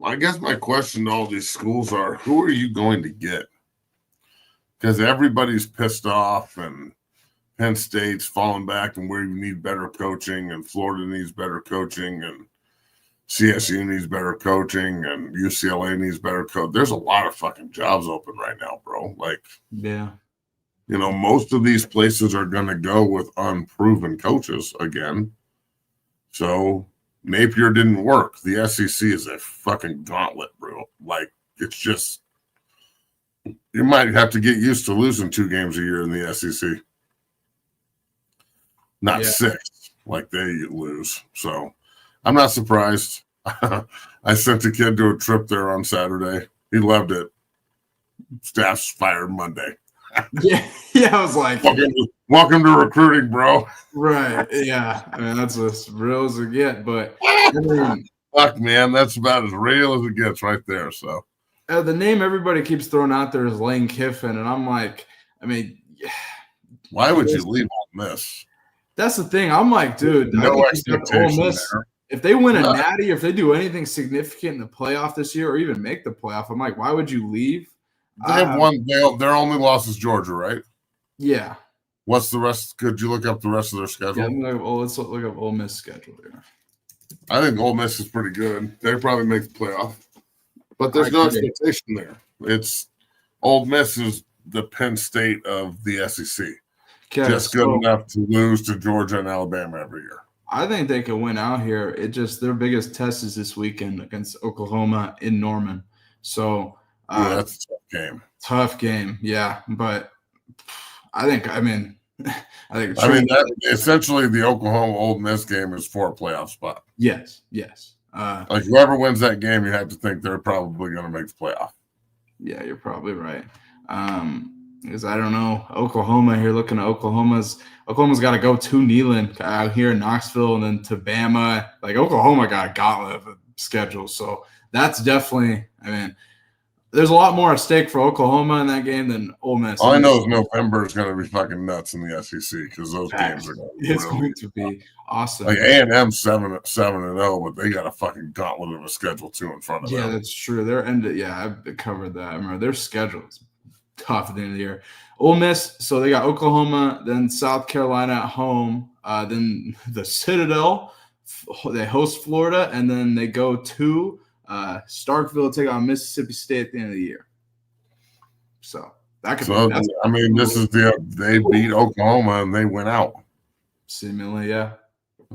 I guess my question to all these schools are, who are you going to get? Because everybody's pissed off, and Penn State's falling back, and we need better coaching, and Florida needs better coaching, and CSU needs better coaching, and UCLA needs better coaching. There's a lot of fucking jobs open right now, bro. Like, yeah. Most of these places are going to go with unproven coaches again. So Napier didn't work. The SEC is a fucking gauntlet, bro. Like, it's just You might have to get used to losing 2 games a year in the SEC. Not 6 like they lose. So I'm not surprised. I sent a kid to a trip there on Saturday. He loved it. Staff's fired Monday. Yeah, I was like, welcome to recruiting, bro. Right. Yeah. I mean, that's as real as it gets. But I mean, fuck, man, that's about as real as it gets right there. So the name everybody keeps throwing out there is Lane Kiffin, and I'm like, I mean, why would you leave Ole Miss? That's the thing. I'm like, dude, no expectation Ole Miss, there. If they win a natty, or if they do anything significant in the playoff this year, or even make the playoff, I'm like, why would you leave? They have one. Their only loss is Georgia, right? Yeah. What's the rest? Could you look up the rest of their schedule? Yeah, let's look up Ole Miss schedule here. I think Ole Miss is pretty good. They probably make the playoff, but there's no expectation there. It's Ole Miss is the Penn State of the SEC. Okay, just good enough to lose to Georgia and Alabama every year. I think they can win out here. It just their biggest test is this weekend against Oklahoma in Norman. So that's a tough game. Tough game, yeah. But I think that essentially the Oklahoma Ole Miss game is for a playoff spot. Yes. Like whoever wins that game, you have to think they're probably going to make the playoff. Yeah, you're probably right. Because I don't know, Oklahoma here. Looking at Oklahoma's got to go to Neyland out here in Knoxville, and then to Bama. Like Oklahoma got a gauntlet of a schedule, so that's definitely. I mean, there's a lot more at stake for Oklahoma in that game than Ole Miss. All I know is November is going to be fucking nuts in the SEC because those games are going to be awesome. Like A&M 7-0, but they got a fucking gauntlet of a schedule too in front of them. Yeah, that's true. Their end. Yeah, I covered that. I remember their schedule is tough at the end of the year. Ole Miss, so they got Oklahoma, then South Carolina at home, then the Citadel. They host Florida, and then they go to Starkville to take on Mississippi State at the end of the year. So that could. This is they beat Oklahoma and they went out. Seemingly, yeah.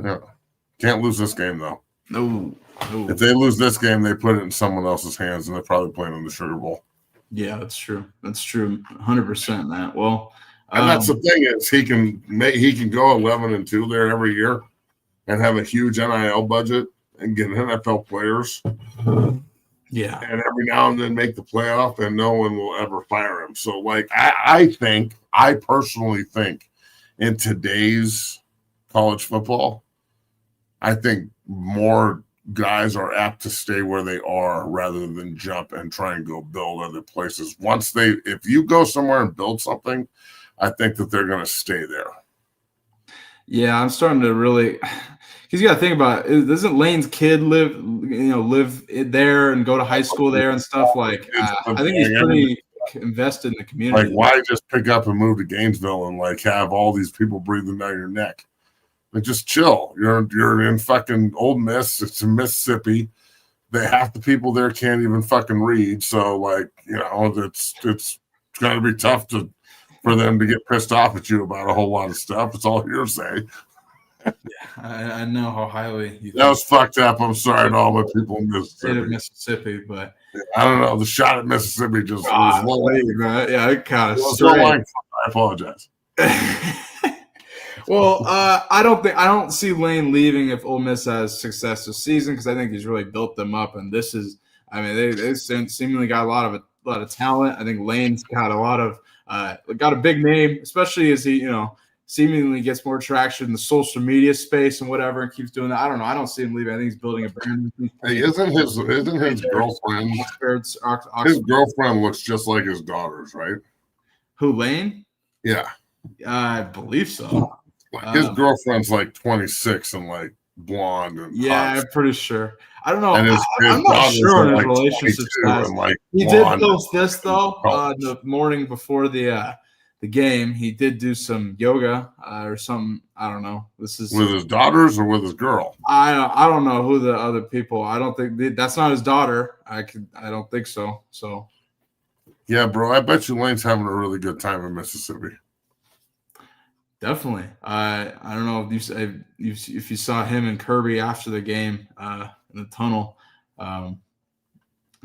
Yeah, can't lose this game though. No. If they lose this game, they put it in someone else's hands, and they're probably playing in the Sugar Bowl. Yeah, that's true. 100%, Matt. Well, and that's the thing is he can go 11-2 there every year, and have a huge NIL budget and get NFL players. Yeah, and every now and then make the playoff, and no one will ever fire him. So, like, I personally think, in today's college football, I think more guys are apt to stay where they are rather than jump and try and go build other places. If you go somewhere and build something, I think that they're going to stay there. Yeah, I'm starting to really, because you got to think about it. Doesn't Lane's kid live there and go to high school there and stuff? Like, I think he's pretty invested in the community. Like, why just pick up and move to Gainesville and like have all these people breathing down your neck? Like, just chill. You're in fucking Ole Miss. It's in Mississippi. Half the people there can't even fucking read. So, like, it's going to be tough for them to get pissed off at you about a whole lot of stuff. It's all hearsay. Yeah, I know how highly you that was fucked up. I'm sorry to all my people in Mississippi, but I don't know. The shot at Mississippi just was low. Yeah, it kind of I apologize. Well, I don't see Lane leaving if Ole Miss has success this season, because I think he's really built them up, and this is, I mean, they seemingly got a lot of talent. I think Lane's got got a big name, especially as he seemingly gets more traction in the social media space and whatever, and keeps doing that. I don't know. I don't see him leaving. I think he's building a brand. Hey, isn't his girlfriend? His girlfriend looks just like his daughters, right? Who, Lane? Yeah, I believe so. His girlfriend's like 26 and like blonde and I'm pretty sure. I don't know. And I'm not sure on his like relationship status. Like he did post this though the morning before the game. He did do some yoga or something. I don't know. This is with his daughters or with his girl. I don't know who the other people. I don't think that's not his daughter. I don't think so. So yeah, bro. I bet you Lane's having a really good time in Mississippi. Definitely. I don't know if you saw him and Kirby after the game in the tunnel.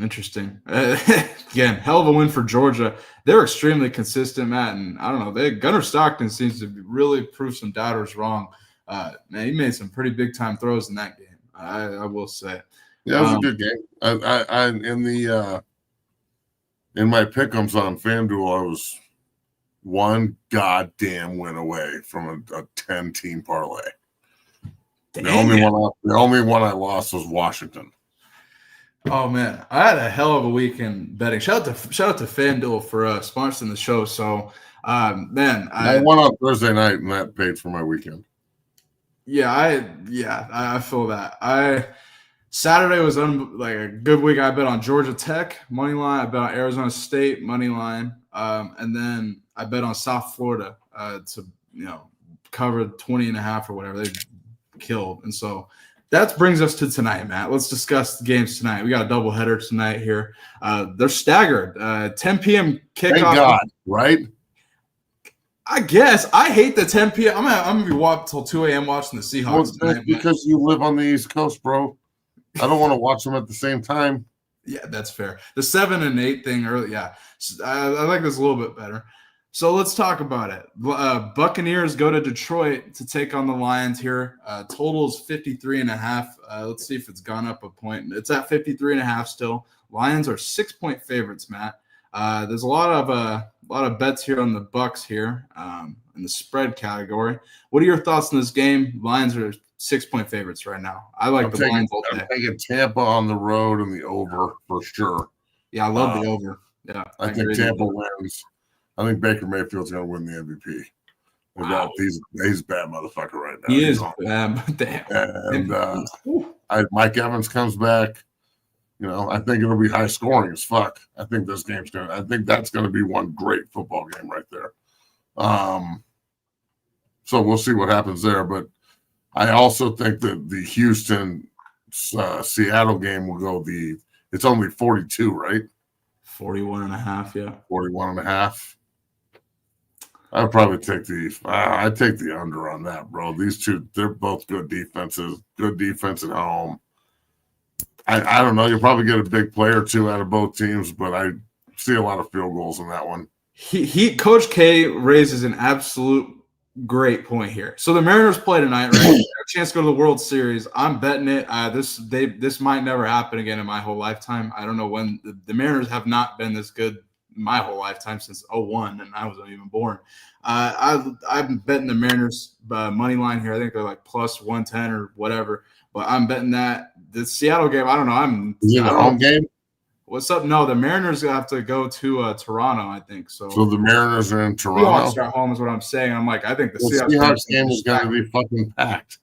Interesting. Again, hell of a win for Georgia. They're extremely consistent, Matt, and I don't know. Gunnar Stockton seems to really prove some doubters wrong. Man, he made some pretty big time throws in that game. I will say. Yeah, it was a good game. I in my pick'ems on FanDuel, I was one goddamn win away from a 10-team parlay. The only one I lost was Washington. Oh man, I had a hell of a weekend betting. Shout out to FanDuel for sponsoring the show. So, man, I won on Thursday night, and that paid for my weekend. I feel that. Saturday was like a good week. I bet on Georgia Tech money line. I bet on Arizona State money line, and then I bet on South Florida to cover 20.5 or whatever they killed. And so that brings us to tonight, Matt. Let's discuss the games tonight. We got a doubleheader tonight here. They're staggered. 10 p.m. kickoff. Thank God, right? I guess. I hate the 10 p.m. I'm gonna be watching till 2 a.m. watching the Seahawks tonight. Because you live on the East Coast, bro. I don't want to watch them at the same time. Yeah, that's fair. The 7 and 8 thing early, yeah. I like this a little bit better. So let's talk about it. Buccaneers go to Detroit to take on the Lions here. Total is 53.5. Let's see if it's gone up a point. It's at 53.5 still. Lions are 6-point favorites, Matt. There's a lot of bets here on the Bucs here in the spread category. What are your thoughts on this game? Lions are 6-point favorites right now. I like the Lions all day. I'm taking Tampa on the road and the over for sure. Yeah, I love the over. Yeah, I think Tampa wins. I think Baker Mayfield's going to win the MVP. Wow. He's a bad motherfucker right now. He is bad. Damn. And Mike Evans comes back. I think it'll be high scoring as fuck. I think that's going to be one great football game right there. So we'll see what happens there. But I also think that the Houston Seattle game will go it's only 42, right? 41.5, yeah. 41.5. I'd probably take I'd take the under on that, bro. These two, they're both good defenses. Good defense at home. I don't know. You'll probably get a big play or two out of both teams, but I see a lot of field goals in that one. Coach K raises an absolute great point here. So the Mariners play tonight, right? They have a chance to go to the World Series. I'm betting it. This might never happen again in my whole lifetime. I don't know when. The Mariners have not been this good my whole lifetime since 2001, and I wasn't even born. I'm betting the Mariners money line here. I think they're like plus 110 or whatever. But I'm betting that the Seattle game. I don't know. Is it a home game? What's up? No, the Mariners have to go to Toronto, I think. So the Mariners are in Toronto. Seahawks are at home is what I'm saying. I'm like, I think the Seahawks game is going to be fucking packed.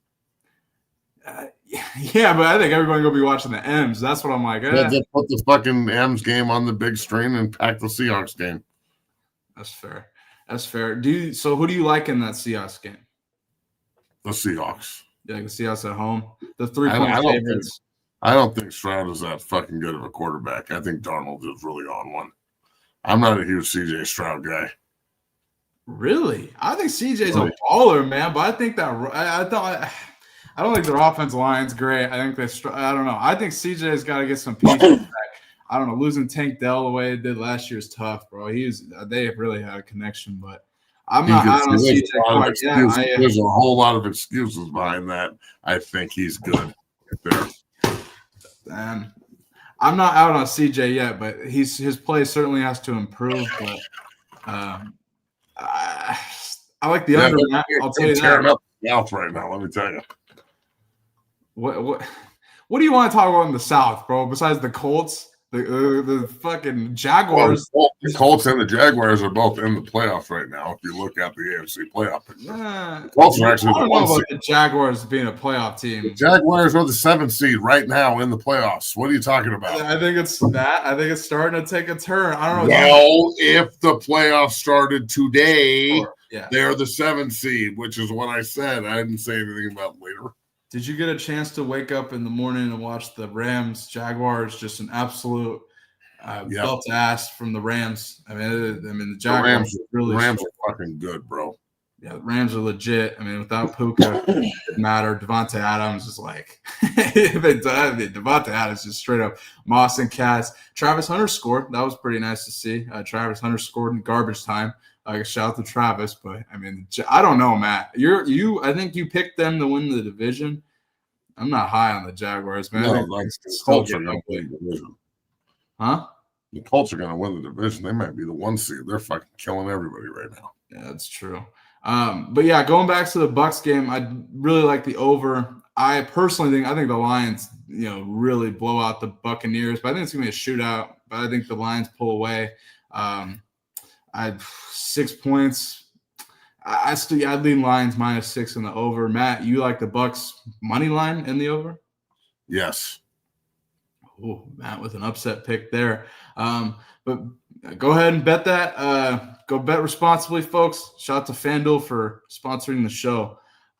Yeah, but I think everyone's going to be watching the M's. That's what I'm like. Yeah, just put the fucking M's game on the big screen and pack the Seahawks game. That's fair. So who do you like in that Seahawks game? The Seahawks. Yeah, the Seahawks at home. The 3-point favorites. I don't think Stroud is that fucking good of a quarterback. I think Darnold is really on one. I'm not a huge CJ Stroud guy. Really? I think CJ's a baller, man. But I think that I don't think their offensive line's great. I think I don't know. I think CJ's got to get some pieces back. I don't know. Losing Tank Dell the way it did last year is tough, bro. They really had a connection, but I'm not out on CJ. There's a whole lot of excuses behind that. I think he's good there. And I'm not out on CJ yet, but his play certainly has to improve. But I like the under. I'll tell you that. Tearing up the South right now. Let me tell you. What do you want to talk about in the South, bro? Besides the Colts, the fucking Jaguars. Well, the Colts and the Jaguars are both in the playoffs right now. If you look at the AFC playoff picture, the Colts are actually I don't know about the Jaguars being a playoff team. The Jaguars are the 7th seed right now in the playoffs. What are you talking about? I think it's that. I think it's starting to take a turn. I don't know. Well, if the playoffs started today, they're the 7th seed, which is what I said. I didn't say anything about later. Did you get a chance to wake up in the morning and watch the Rams Jaguars? Just an absolute belt ass from the Rams. I mean, the Jaguars are fucking good, bro. Yeah, the Rams are legit. I mean, without Puka, it didn't matter. Devontae Adams is like Devontae Adams is straight up Moss and Cats. Travis Hunter scored. That was pretty nice to see. Travis Hunter scored in garbage time. Shout out to Travis, but I mean, I don't know, Matt. I think you picked them to win the division. I'm not high on the Jaguars, man. No, like the Colts are going to win the division. Huh? The Colts are going to win the division. They might be the 1 seed. They're fucking killing everybody right now. Yeah, that's true. But yeah, going back to the Bucs game, I really like the over. I personally think the Lions, really blow out the Buccaneers, but I think it's gonna be a shootout. But I think the Lions pull away. I had 6 points. I'd lean Lions -6 in the over. Matt, you like the Bucs money line in the over? Yes. Oh, Matt with an upset pick there. But go ahead and bet that. Go bet responsibly, folks. Shout out to FanDuel for sponsoring the show.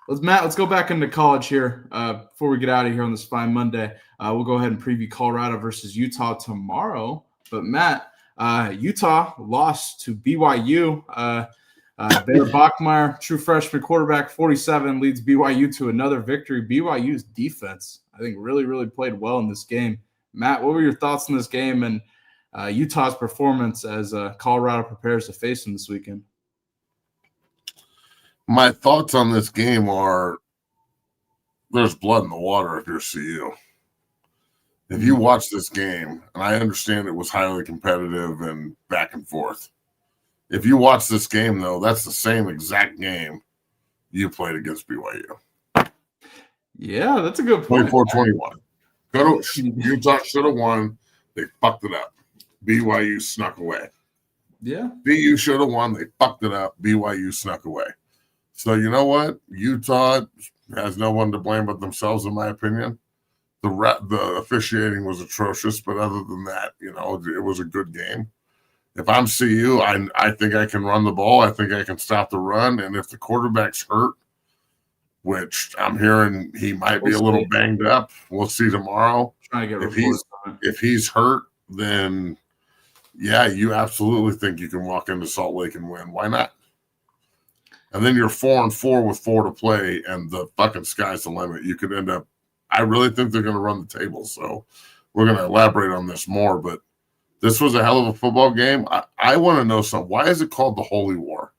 Let's go back into college here before we get out of here on this fine Monday. We'll go ahead and preview Colorado versus Utah tomorrow. But Matt, Utah lost to BYU. Baylor Bachmeier, true freshman quarterback, 47, leads BYU to another victory. BYU's defense, I think, really, really played well in this game. Matt, what were your thoughts on this game and Utah's performance as Colorado prepares to face them this weekend? My thoughts on this game are there's blood in the water if you're CU. If you watch this game, and I understand it was highly competitive and back and forth. If you watch this game, though, that's the same exact game you played against BYU. Yeah, that's a good point. 24-21. Utah should have won. They fucked it up. BYU snuck away. Yeah. BU should have won. They fucked it up. BYU snuck away. So you know what? Utah has no one to blame but themselves, in my opinion. The officiating was atrocious, but other than that, it was a good game. If I'm CU, I think I can run the ball. I think I can stop the run. And if the quarterback's hurt, which I'm hearing he might be a little banged up, we'll see tomorrow. Trying to get if he's hurt, then yeah, you absolutely think you can walk into Salt Lake and win. Why not? And then you're 4-4 with 4 to play, and the fucking sky's the limit. You could end up. I really think they're going to run the table. So we're going to elaborate on this more, but this was a hell of a football game. I want to know something. Why is it called the Holy War?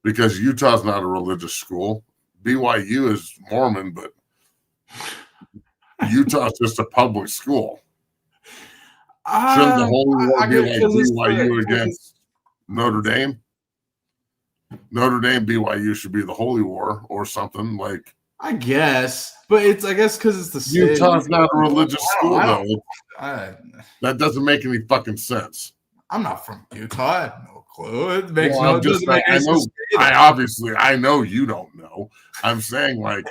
Because Utah's not a religious school. BYU is Mormon, but Utah's just a public school. Shouldn't the Holy War be like BYU against Notre Dame? Notre Dame, BYU should be the Holy War or something like. I guess, but I guess because it's the same. Utah's not a religious school, though. That doesn't make any fucking sense. I'm not from Utah. I have no clue. It makes no sense. I know you don't know. I'm saying, like,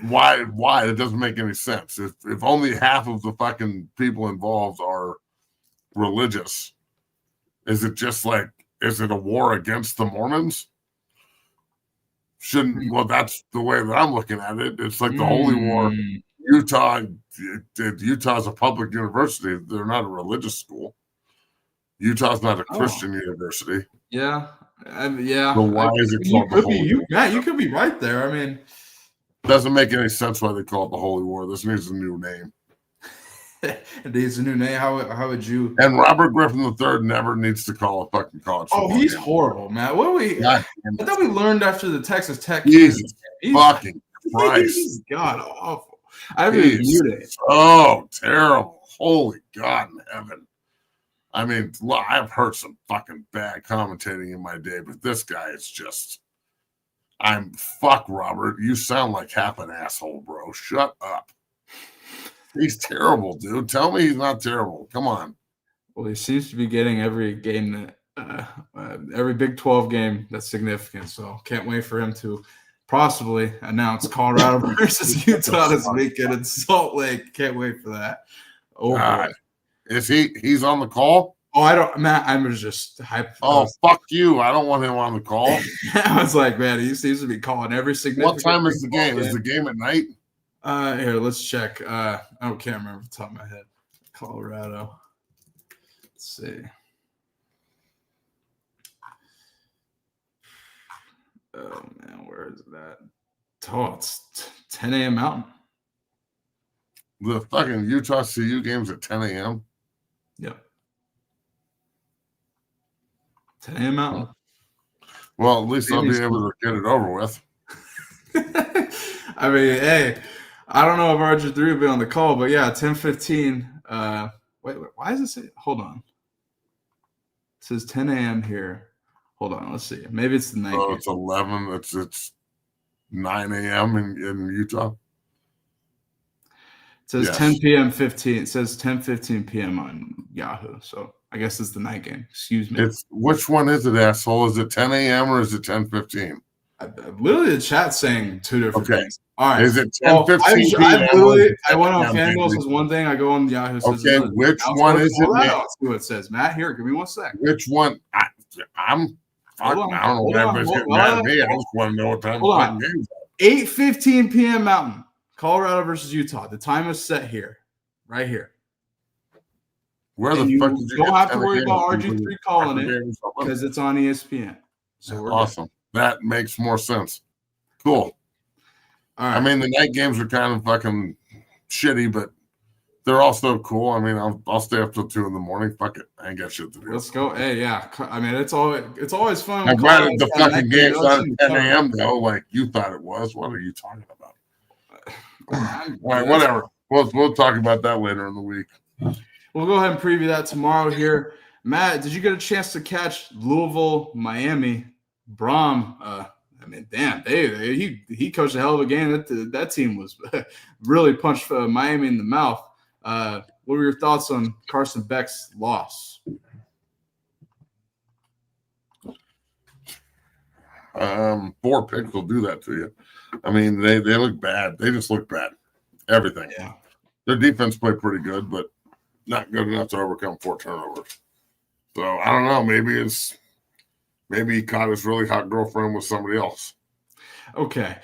why? It doesn't make any sense. If only half of the fucking people involved are religious, is it a war against the Mormons? That's the way that I'm looking at it. It's like the Holy War. Utah's a public university. They're not a religious school. Utah's not a Christian university. Yeah. Yeah. So why is it called the Holy War? Matt, you could be right there. I mean, doesn't make any sense why they call it the Holy War. This needs a new name. It needs a new name. How would you? And Robert Griffin III never needs to call a fucking college football he's game. Horrible, Matt. I thought we learned after the Texas Tech. Jesus fucking Christ. He's god awful. I haven't viewed it. Oh, terrible. Holy God in heaven. I mean, I've heard some fucking bad commentating in my day, but this guy is just, fuck Robert. You sound like half an asshole, bro. Shut up. He's terrible, dude. Tell me he's not terrible. Come on. Well, he seems to be getting every game every Big 12 game that's significant. So can't wait for him to possibly announce Colorado versus Utah this weekend in Salt Lake. Can't wait for that. Is he's on the call? Oh, I don't, Matt. I'm just hyped. Oh, fuck you! I don't want him on the call. I was like, man, he seems to be calling every significant. What time is the game? Is the game at night? Here, let's check. I can't remember off the top of my head. Colorado. Let's see. Where is that? Oh, it's 10 a.m. Mountain. The fucking Utah CU game's at 10 a.m. Yep. 10 a.m. Mountain. Well, at least I'll be able to get it over with. I mean, hey, I don't know if RG3 will be on the call, but yeah, 10:15. Wait, why does it say? Hold on. It says 10 a.m. here. Hold on, let's see. Maybe it's the night. Oh, it's 11. It's 9 a.m. in Utah. It says 10 p.m. 15. It says 10:15 p.m. on Yahoo. So I guess it's the night game. Excuse me. Which one is it, asshole? Is it 10 a.m. or is it 10:15? Literally, the chat's saying two different things. All right. Is it 10:15 p.m.? I went on FanDuel says one thing. I go on Yahoo. Says okay, which one is it? Let's see what it says. Matt, here, give me 1 sec. Which one? I don't know what everybody's getting mad at me. I just want to know what time the game's at. 8:15 p.m. Mountain. Colorado versus Utah. The time is set here, right here. Where the fuck did you don't have to worry about RG3 calling it because it's on ESPN. So we're awesome. Good. That makes more sense. Cool. All right. I mean, the night games are kind of fucking shitty, but they're also cool. I mean, I'll stay up till 2 a.m. Fuck it. I ain't got shit to do. Let's go. Hey, yeah. I mean, it's always fun. I'm glad the fucking game's on 10 a.m. though, like you thought it was. What are you talking about? All right, whatever. We'll talk about that later in the week. We'll go ahead and preview that tomorrow here. Matt, did you get a chance to catch Louisville, Miami? Brom, I mean, damn, he coached a hell of a game. That team was really punched Miami in the mouth. What were your thoughts on Carson Beck's loss? 4 picks will do that to you. I mean, they look bad. They just look bad. Everything. Yeah. Their defense played pretty good, but not good enough to overcome 4 turnovers. So I don't know. Maybe he caught his really hot girlfriend with somebody else. Okay.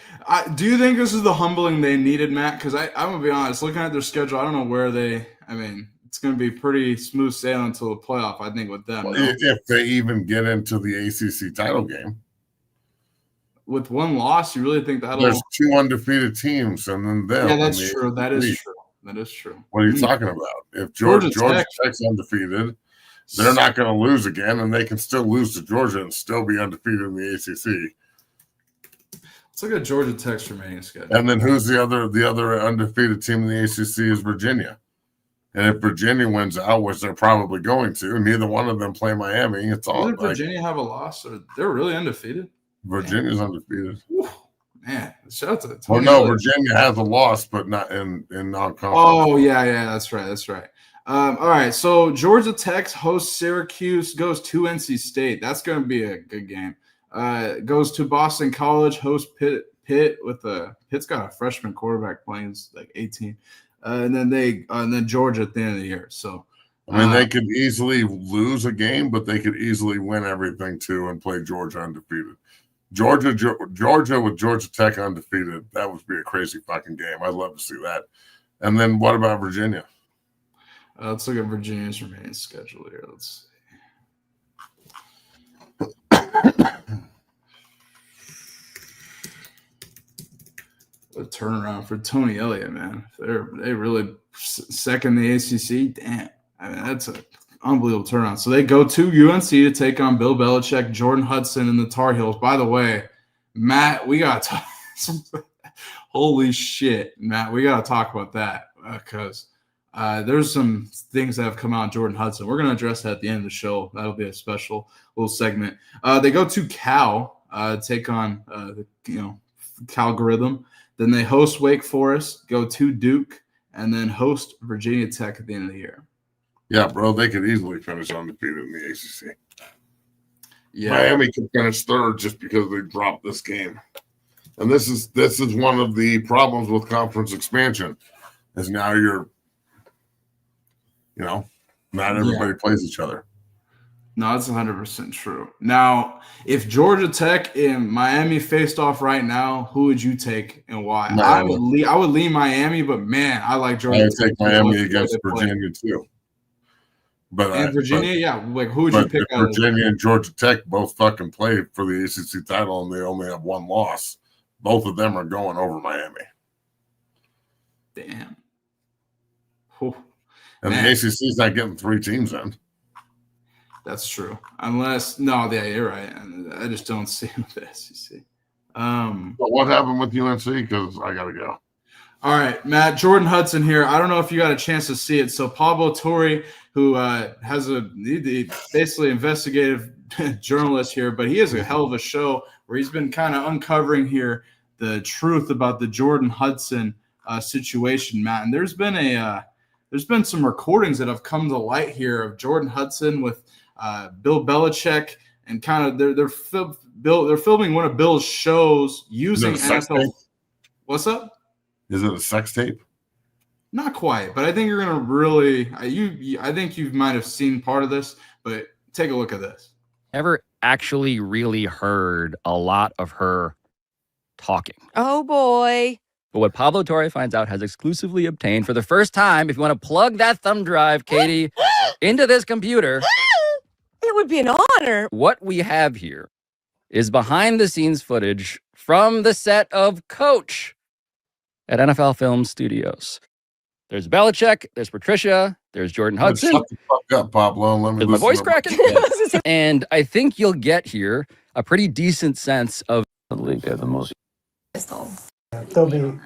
Do you think this is the humbling they needed, Matt? Because I'm going to be honest, looking at their schedule, I don't know where it's going to be pretty smooth sailing until the playoff, I think, with them. Well, if they even get into the ACC title game. With 1 loss, you really think that'll... There's 2 undefeated teams, and then them. Yeah, that's true. That is true. That is true. What are you talking about? If Georgia Tech's undefeated, they're not going to lose again, and they can still lose to Georgia and still be undefeated in the ACC. Let's look at Georgia Tech's remaining schedule. And then who's the other undefeated team in the ACC is Virginia. And if Virginia wins out, which they're probably going to, neither one of them play Miami. It's all. Did Virginia have a loss, or they're really undefeated? Virginia's undefeated. Whew. Man, shout out to Tony. Well, no, Virginia has a loss, but not in non-conference. Oh, yeah, that's right. All right, so Georgia Tech hosts Syracuse, goes to NC State. That's going to be a good game. Goes to Boston College, hosts Pitt Pitt's got a freshman quarterback playing, it's like 18, and then Georgia at the end of the year. So I mean, they could easily lose a game, but they could easily win everything too and play Georgia undefeated. Georgia with Georgia Tech undefeated. That would be a crazy fucking game. I'd love to see that. And then what about Virginia? Let's look at Virginia's remaining schedule here. Let's see. A turnaround for Tony Elliott, man. They really second the ACC. Damn, I mean that's an unbelievable turnaround. So they go to UNC to take on Bill Belichick, Jordan Hudson, and the Tar Heels. By the way, Matt, we got to holy shit, Matt, we got to talk about that because there's some things that have come out on Jordan Hudson. We're going to address that at the end of the show. That'll be a special little segment. They go to Cal, take on Calgorithm. Then they host Wake Forest, go to Duke, and then host Virginia Tech at the end of the year. Yeah, bro, they could easily finish undefeated in the ACC. Yeah, Miami could finish third just because they dropped this game. And this is one of the problems with conference expansion, is now not everybody plays each other. No, that's 100% true. Now, if Georgia Tech and Miami faced off right now, who would you take and why? I would lean Miami, but man, I like Georgia. I would take Miami against Virginia too. But Virginia, like who would you pick? Virginia and Georgia Tech both fucking play for the ACC title, and they only have one loss. both of them are going over Miami. Damn. Whew. And Man. the ACC's not getting 3 teams in. That's true. Unless, no, yeah, you're right. I just don't see him with the SEC. But what happened with UNC? Because I got to go. All right, Matt, Jordan Hudson here. I don't know if you got a chance to see it. So Pablo Torre, who has basically investigative journalist here, but he has a hell of a show where he's been kind of uncovering here the truth about the Jordan Hudson situation, Matt. And there's been some recordings that have come to light here of Jordan Hudson with Bill Belichick, and kind of they're filming one of Bill's shows using NFL. What's up? Is it a sex tape? Not quite, but I think you're gonna really. I think you might have seen part of this, but take a look at this. Ever actually really heard a lot of her talking? Oh boy. But what Pablo Torre finds out has exclusively obtained for the first time, if you want to plug that thumb drive, Katie, into this computer. It would be an honor. What we have here is behind the scenes footage from the set of Coach at NFL Film Studios. There's Belichick, there's Patricia, there's Jordan Hudson. Shut the fuck up, Pablo. Let me Is my voice cracking? And I think you'll get here a pretty decent sense of the league. They're the most They'll be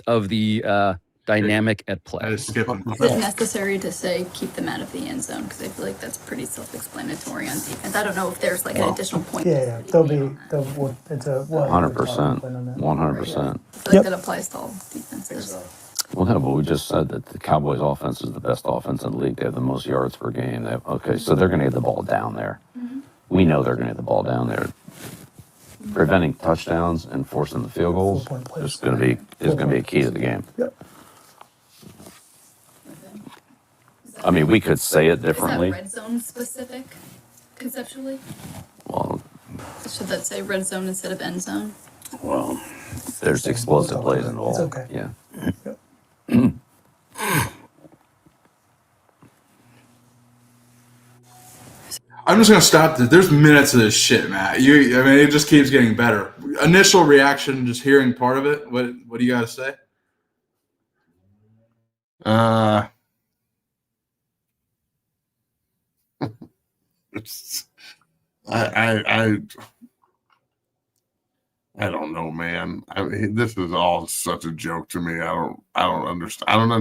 of the dynamic at play. Is it necessary to say keep them out of the end zone? Because I feel like that's pretty self-explanatory on defense. I don't know if there's like an additional point. Yeah, it's a 100%. 100%. I feel like that applies to all defenses. Well, no, but we just said that the Cowboys' offense is the best offense in the league. They have the most yards per game. So they're going to get the ball down there. Mm-hmm. We know they're going to get the ball down there. Preventing touchdowns and forcing the field goals is going to be a key to the game. Yep. I mean, we could say it differently. Is that red zone specific, conceptually? Well, Should that say red zone instead of end zone? well, there's explosive plays involved. It's okay. Yeah. I'm just gonna stop this. There's minutes of this shit, Matt. I mean, it just keeps getting better. Initial reaction, just hearing part of it. What do you got to say? I don't know, man. I mean, this is all such a joke to me. I don't understand. I don't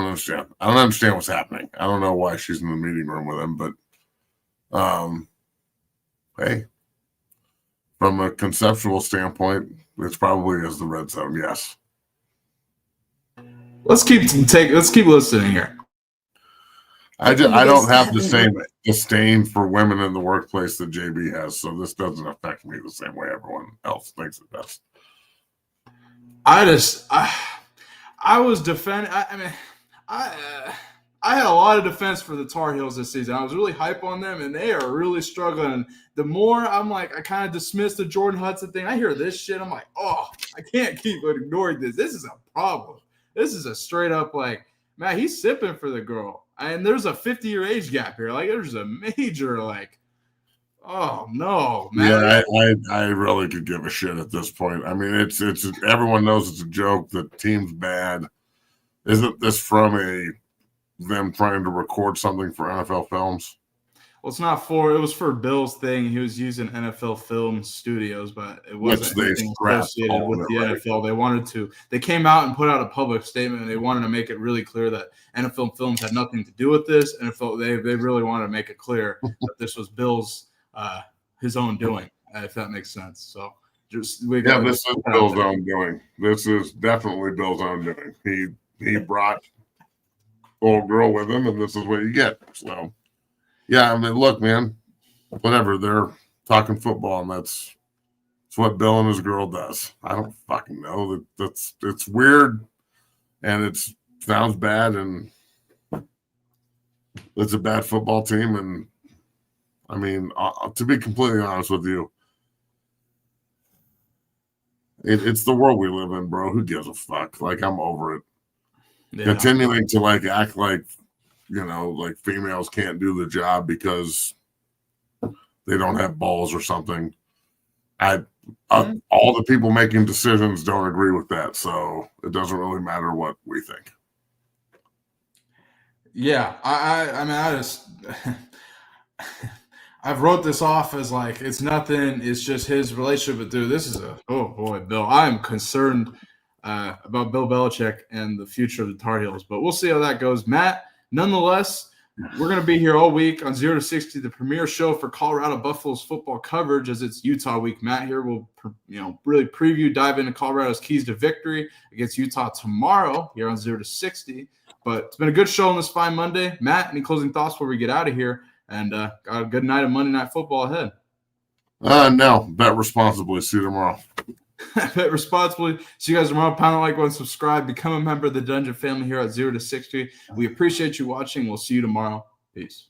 understand what's happening. I don't know why she's in the meeting room with him, but hey, from a conceptual standpoint, it's probably is the red zone. Yes. Let's keep listening here. I don't have the same disdain for women in the workplace that JB has, so this doesn't affect me the same way everyone else thinks it does. I was defending. I had a lot of defense for the Tar Heels this season. I was really hype on them, and they are really struggling. The more I'm like, I kind of dismiss the Jordan Hudson thing. I hear this shit. I'm like, oh, I can't keep ignoring this. This is a problem. This is a straight up like, man, he's sipping for the girl. And there's a 50-year age gap here. Like, there's a major, like, oh, no, man. Yeah, I really could give a shit at this point. I mean, it's everyone knows it's a joke. The team's bad. Isn't this from them trying to record something for NFL Films? Well, it was for Bill's thing. He was using NFL Film Studios, but it wasn't anything associated with the NFL. They came out and put out a public statement, and they wanted to make it really clear that NFL Films had nothing to do with this. And they really wanted to make it clear that this was Bill's his own doing, if that makes sense. So this is Bill's own doing. This is definitely Bill's own doing. He brought old girl with him, and this is what you get. So, yeah, I mean, look, man, whatever. They're talking football, and that's what Bill and his girl does. I don't fucking know. It's weird, and it sounds bad, and it's a bad football team. And I mean, to be completely honest with you, it's the world we live in, bro. Who gives a fuck? Like, I'm over it. Yeah. Continuing to like act like, like females can't do the job because they don't have balls or something. All the people making decisions don't agree with that, so it doesn't really matter what we think. Yeah, I mean, I just I've wrote this off as like it's nothing. It's just his relationship. But dude, this is oh boy, Bill. I am concerned about Bill Belichick and the future of the Tar Heels. But we'll see how that goes, Matt. Nonetheless, we're going to be here all week on 0 to 60, the premier show for Colorado Buffaloes football coverage as it's Utah week. Matt here will, really preview, dive into Colorado's keys to victory against Utah tomorrow here on 0 to 60. But it's been a good show on this fine Monday. Matt, any closing thoughts before we get out of here? And got a good night of Monday Night Football ahead. No, bet responsibly. See you tomorrow. Bet responsibly. See you guys tomorrow. Pound the like button, subscribe, become a member of the Dungeon family here at 0 to 60. We appreciate you watching. We'll see you tomorrow. Peace.